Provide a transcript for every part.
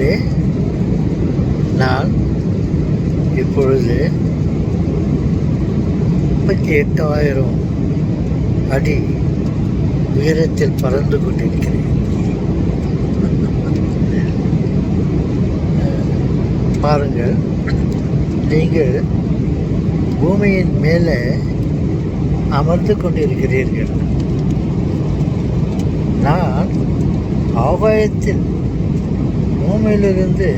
நேயர்களே, நான் இப்பொழுது 38,000 அடி உயரத்தில் பறந்து கொண்டிருக்கிறேன். பாருங்கள், நீங்கள் பூமியின் மேலே அமர்ந்து கொண்டிருக்கிறீர்கள். நான் ஆகாயத்தில் பூமியிலிருந்து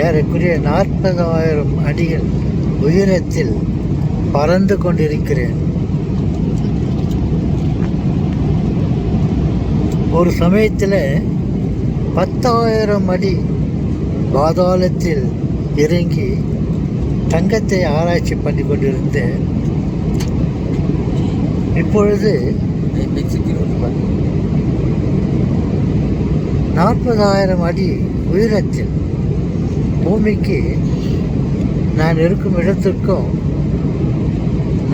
ஏறக்குறைய 40,000 அடிகள் உயரத்தில் பறந்து கொண்டிருக்கிறேன். ஒரு சமயத்தில் 10,000 அடி பாதாளத்தில் இறங்கி தங்கத்தை ஆராய்ச்சி பண்ணி கொண்டிருந்தேன். இப்பொழுது 40,000 அடி உயரத்தில் பூமிக்கு நான் இருக்கும் இடத்திற்கும்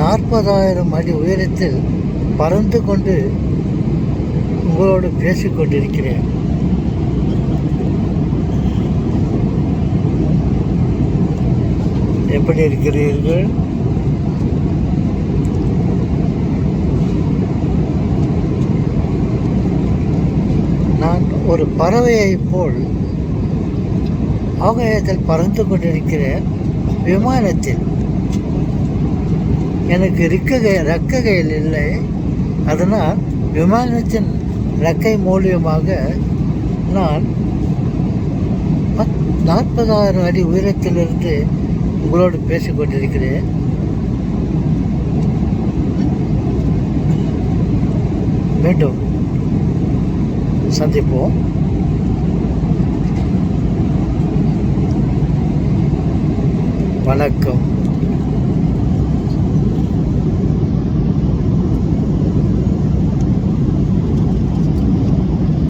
40,000 அடி உயரத்தில் பறந்து கொண்டு உங்களோடு பேசிக்கொண்டிருக்கிறேன். எப்படி இருக்கிறீர்கள்? நான் ஒரு பறவையைப் போல் ஆகாயத்தில் பறந்து கொண்டிருக்கிற விமானத்தில். எனக்கு ரெக்கைகள் இல்லை. அதனால் விமானத்தின் ரெக்கை மூலியமாக நான் 40,000 அடி உயரத்திலிருந்து உங்களோடு பேசிக்கொண்டிருக்கிறேன். மீண்டும் சந்திப்போம். வணக்கம்.